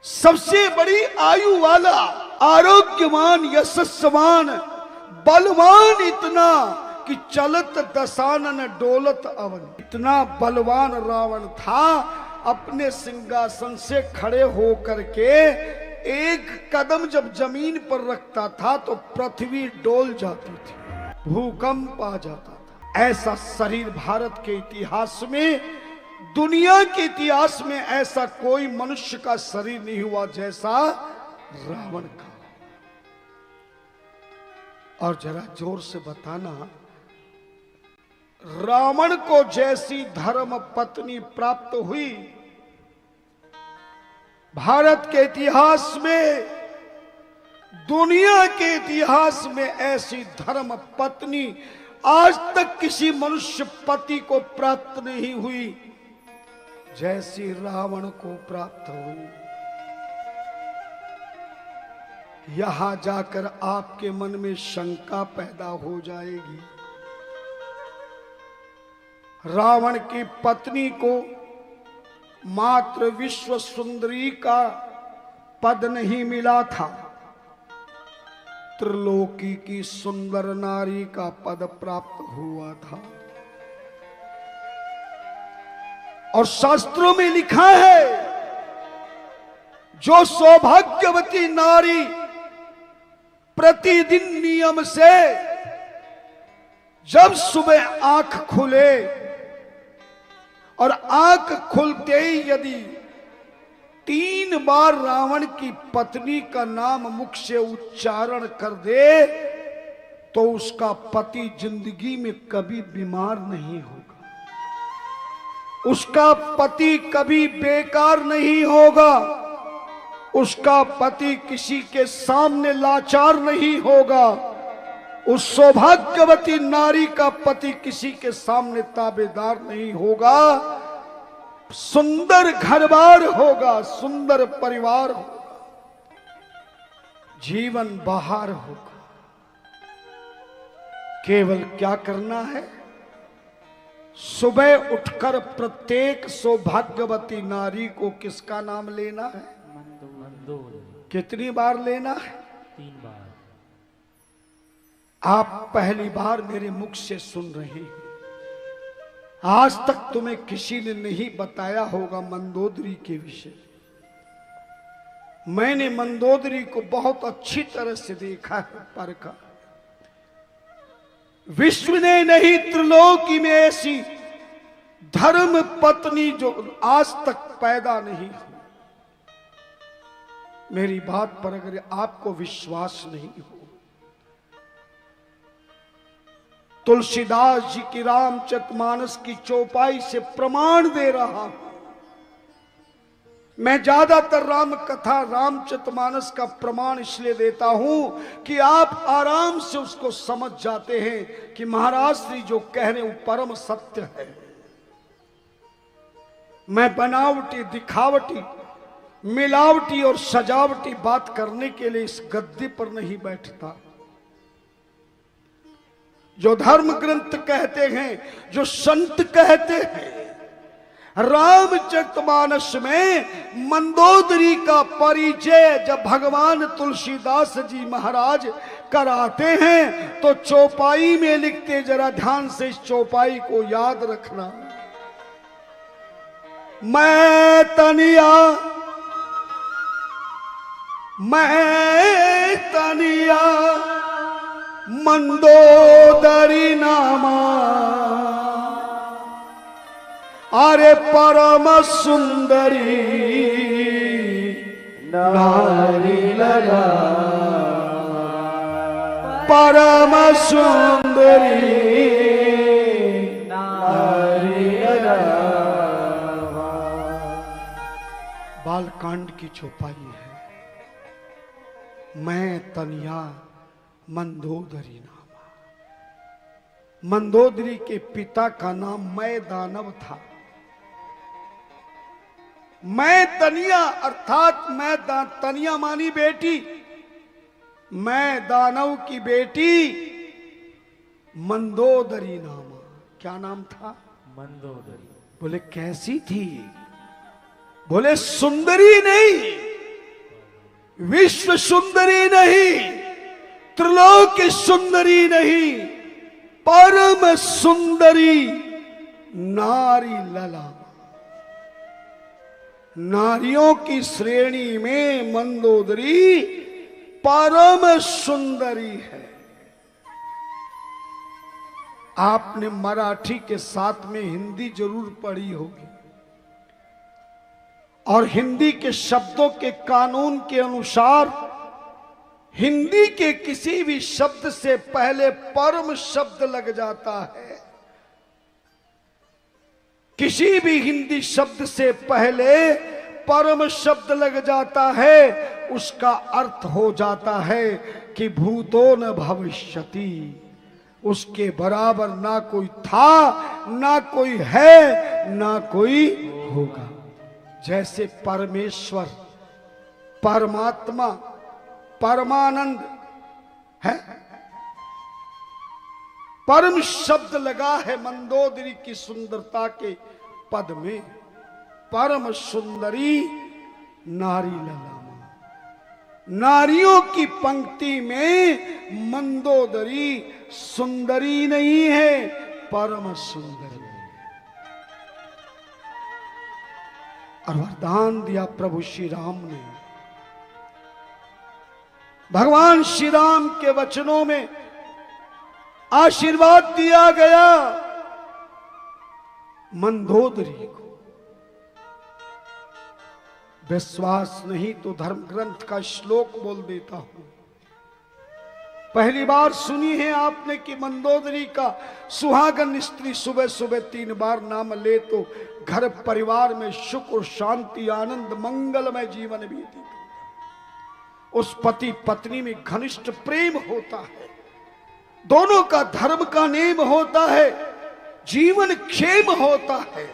सबसे बड़ी आयु वाला, आरोग्यवान, यशस्वान, बलवान इतना कि चलत दशानन डोलत अवन। इतना बलवान रावण था, अपने सिंहासन से खड़े होकर के एक कदम जब जमीन पर रखता था तो पृथ्वी डोल जाती थी, भूकंप आ जाता था। ऐसा शरीर भारत के इतिहास में, दुनिया के इतिहास में ऐसा कोई मनुष्य का शरीर नहीं हुआ जैसा रावण का। और जरा जोर से बताना, रावण को जैसी धर्म पत्नी प्राप्त हुई, भारत के इतिहास में, दुनिया के इतिहास में ऐसी धर्म पत्नी आज तक किसी मनुष्य पति को प्राप्त नहीं हुई जैसी रावण को प्राप्त हुई। यहां जाकर आपके मन में शंका पैदा हो जाएगी। रावण की पत्नी को मात्र विश्व सुंदरी का पद नहीं मिला था, त्रिलोकी की सुंदर नारी का पद प्राप्त हुआ था। और शास्त्रों में लिखा है, जो सौभाग्यवती नारी प्रतिदिन नियम से जब सुबह आंख खुले और आंख खुलते ही यदि 3 बार रावण की पत्नी का नाम मुख से उच्चारण कर दे तो उसका पति जिंदगी में कभी बीमार नहीं होगा, उसका पति कभी बेकार नहीं होगा, उसका पति किसी के सामने लाचार नहीं होगा, उस सौभाग्यवती नारी का पति किसी के सामने ताबेदार नहीं होगा, सुंदर घरबार होगा, सुंदर परिवार होगा, जीवन बहार होगा। केवल क्या करना है, सुबह उठकर प्रत्येक सौभाग्यवती नारी को किसका नाम लेना है? कितनी बार लेना है? 3 बार। आप पहली बार मेरे मुख से सुन रहे हैं, आज तक तुम्हें किसी ने नहीं बताया होगा मंदोदरी के विषय। मैंने मंदोदरी को बहुत अच्छी तरह से देखा है, परखा। विश्व ने नहीं, त्रिलोकी में ऐसी धर्म पत्नी जो आज तक पैदा नहीं हुई। मेरी बात पर अगर आपको विश्वास नहीं हो, तुलसीदास जी की रामचरितमानस की चौपाई से प्रमाण दे रहा हूं। मैं ज्यादातर राम कथा, रामचरितमानस का प्रमाण इसलिए देता हूं कि आप आराम से उसको समझ जाते हैं कि महाराज श्री जो कह रहे हैं वो परम सत्य है। मैं बनावटी, दिखावटी, मिलावटी और सजावटी बात करने के लिए इस गद्दी पर नहीं बैठता। जो धर्म ग्रंथ कहते हैं, जो संत कहते हैं, रामचरितमानस में मंदोदरी का परिचय जब भगवान तुलसीदास जी महाराज कराते हैं तो चौपाई में लिखते, जरा ध्यान से इस चौपाई को याद रखना। मैं तनिया मंदोदरी नामा, अरे परम सुंदरी नारी लगा, परम सुंदरी नारी लगा। बालकांड की चौपाई है। मैं तनिया मंदोदरी नामा। मंदोदरी के पिता का नाम मैं दानव था। मैं तनिया अर्थात मैं तनिया मानी बेटी, मैं दानव की बेटी मंदोदरी नामा। क्या नाम था? मंदोदरी। बोले कैसी थी? बोले सुंदरी नहीं, विश्व सुंदरी नहीं, त्रिलोक सुंदरी नहीं, परम सुंदरी नारी लला। नारियों की श्रेणी में मंदोदरी परम सुंदरी है। आपने मराठी के साथ में हिंदी जरूर पढ़ी होगी, और हिंदी के शब्दों के कानून के अनुसार हिंदी के किसी भी शब्द से पहले परम शब्द लग जाता है। किसी भी हिंदी शब्द से पहले परम शब्द लग जाता है, उसका अर्थ हो जाता है कि भूतो न भविष्यति, उसके बराबर ना कोई था, ना कोई है, ना कोई होगा। जैसे परमेश्वर, परमात्मा, परमानंद है, परम शब्द लगा है मंदोदरी की सुंदरता के पद में। परम सुंदरी नारी ललामा, नारियों की पंक्ति में मंदोदरी सुंदरी नहीं है, परम सुंदरी है। और वरदान दिया प्रभु श्री राम ने। भगवान श्री राम के वचनों में आशीर्वाद दिया गया मंदोदरी को। विश्वास नहीं तो धर्म ग्रंथ का श्लोक बोल देता हूं। पहली बार सुनी है आपने कि मंदोदरी का सुहागन स्त्री सुबह सुबह 3 बार नाम ले तो घर परिवार में सुख और शांति, आनंद, मंगलमय जीवन बीती। उस पति पत्नी में घनिष्ठ प्रेम होता है, दोनों का धर्म का नेम होता है, जीवन क्षेम होता है।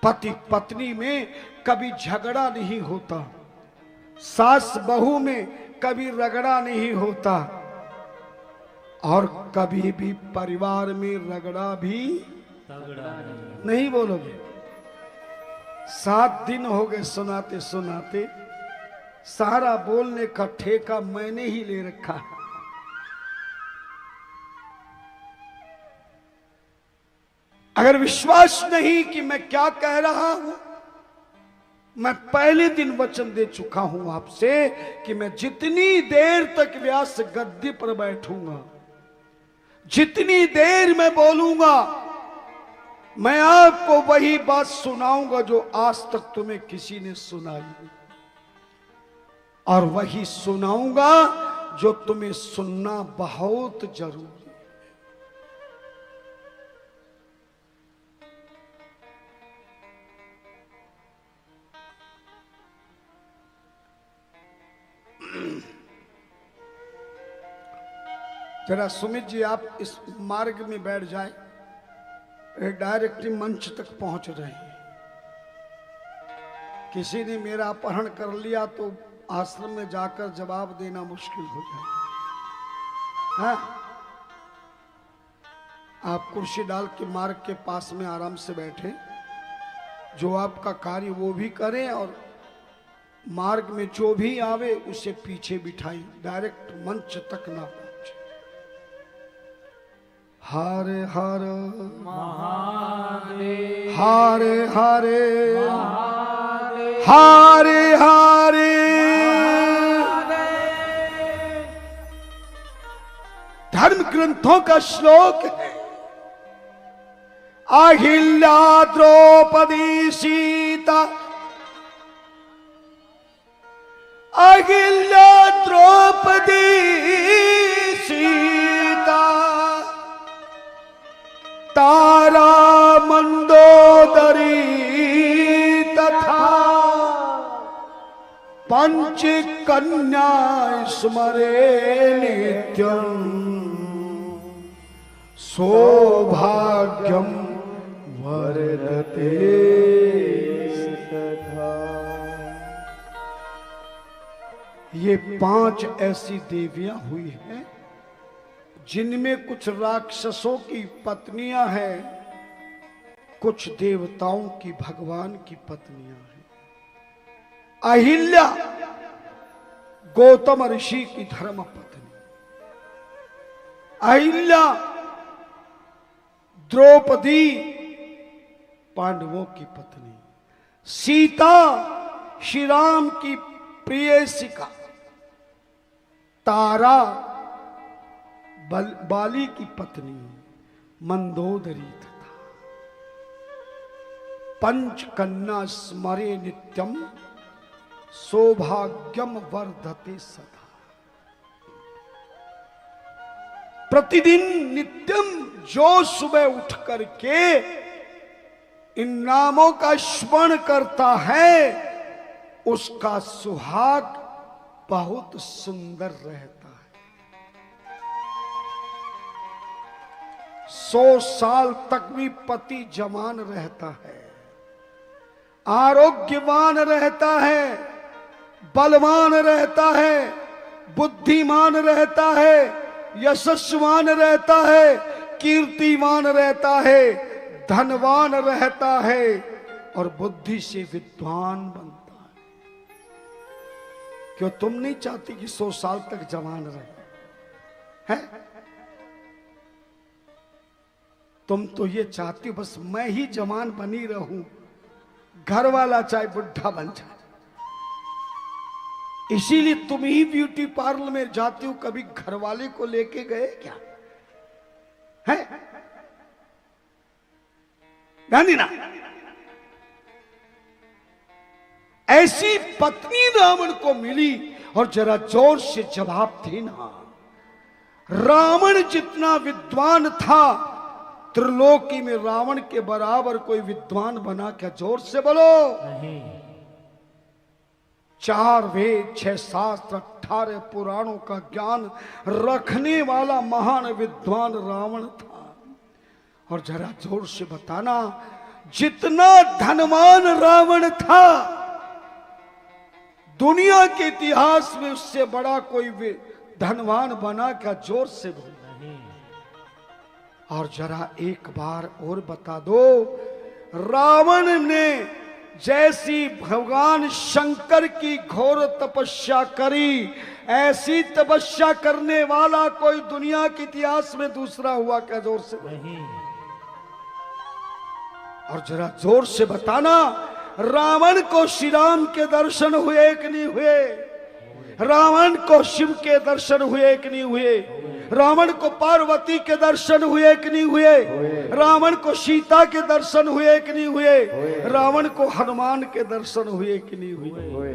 पति पत्नी में कभी झगड़ा नहीं होता, सास बहू में कभी रगड़ा नहीं होता, और कभी भी परिवार में रगड़ा भी नहीं। बोलोगे 7 दिन हो गए सुनाते सुनाते, सारा बोलने का ठेका मैंने ही ले रखा है। अगर विश्वास नहीं कि मैं क्या कह रहा हूं, मैं पहले दिन वचन दे चुका हूं आपसे कि मैं जितनी देर तक व्यास गद्दी पर बैठूंगा, जितनी देर मैं बोलूंगा, मैं आपको वही बात सुनाऊंगा जो आज तक तुम्हें किसी ने सुनाई, और वही सुनाऊंगा जो तुम्हें सुनना बहुत जरूरी है। जरा सुमित जी आप इस मार्ग में बैठ जाए, डायरेक्टली मंच तक पहुंच रहे हैं। किसी ने मेरा अपहरण कर लिया तो आश्रम में जाकर जवाब देना मुश्किल हो जाए। हाँ? आप कुर्सी डाल के मार्ग के पास में आराम से बैठे, जो आपका कार्य वो भी करें, और मार्ग में जो भी आवे उसे पीछे बिठाई, डायरेक्ट मंच तक ना पहुंचे। हरे हरे महादेव, हरे हरे हरे हरे। धर्म ग्रंथों का श्लोक है, अहिल्या द्रौपदी सीता, अहिल्या द्रौपदी सीता, तारा मंदोदरी तथा पंच कन्या स्मरे नित्यं सौभाग्यम वर्धते तथा। ये 5 ऐसी देवियां हुई हैं जिनमें कुछ राक्षसों की पत्नियां हैं, कुछ देवताओं की, भगवान की पत्नियां हैं। अहिल्या गौतम ऋषि की धर्म पत्नी, अहिल्या द्रौपदी पांडवों की पत्नी, सीता श्री राम की प्रेयसिका, तारा बाली की पत्नी, मंदोदरी तथा पंचकन्या स्मरे नित्यम सौभाग्यम वर्धते सदा। प्रतिदिन नित्यम जो सुबह उठ करके इन नामों का स्मरण करता है उसका सुहाग बहुत सुंदर रहता है। 100 साल तक भी पति जवान रहता है, आरोग्यवान रहता है, बलवान रहता है, बुद्धिमान रहता है, यशस्वान रहता है, कीर्तिमान रहता है, धनवान रहता है और बुद्धि से विद्वान बनता है। क्यों तुम नहीं चाहती कि 100 साल तक जवान रहे हैं? तुम तो ये चाहती हो बस मैं ही जवान बनी रहूं, घर वाला चाहे बुढ़ा बन जाए। इसीलिए तुम ही ब्यूटी पार्लर में जाती हो, कभी घर वाले को लेके गए क्या है? नहीं ना। ऐसी पत्नी रावण को मिली और जरा जोर से जवाब देना। रावण जितना विद्वान था त्रिलोकी में रावण के बराबर कोई विद्वान बना क्या? जोर से बोलो। नहीं। 4 वेद 6 शास्त्र 18 पुराणों का ज्ञान रखने वाला महान विद्वान रावण था। और जरा जोर से बताना, जितना धनवान रावण था दुनिया के इतिहास में उससे बड़ा कोई धनवान बना क्या? जोर से बोल। और जरा एक बार और बता दो, रावण ने जैसी भगवान शंकर की घोर तपस्या करी, ऐसी तपस्या करने वाला कोई दुनिया के इतिहास में दूसरा हुआ क्या? जोर से नहीं। और जरा जोर से बताना, रावण को श्री राम के दर्शन हुए कि नहीं हुए? रावण को शिव के दर्शन हुए कि नहीं हुए? रावण को पार्वती के दर्शन हुए कि नहीं हुए? रावण को सीता के दर्शन हुए कि नहीं हुए? रावण को हनुमान के दर्शन हुए कि नहीं हुए?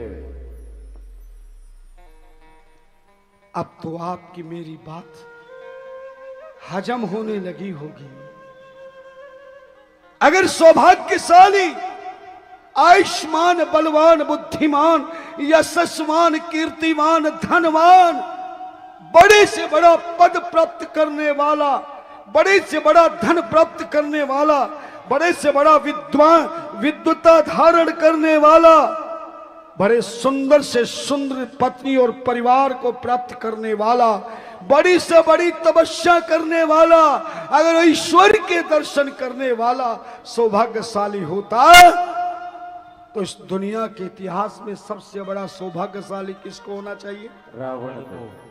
अब तो आपकी मेरी बात हजम होने लगी होगी। अगर सौभाग्यशाली, आयुष्मान, बलवान, बुद्धिमान, यशस्वान, कीर्तिमान, धनवान, बड़े से बड़ा पद प्राप्त करने वाला, बड़े से बड़ा धन प्राप्त करने वाला, बड़े से बड़ा विद्वान, विद्वता धारण करने वाला, बड़े सुंदर से सुंदर पत्नी और परिवार को प्राप्त करने वाला, बड़ी से बड़ी तपस्या करने वाला, अगर ईश्वर के दर्शन करने वाला सौभाग्यशाली होता तो इस दुनिया के इतिहास में सबसे बड़ा सौभाग्यशाली किसको होना चाहिए? रावण को।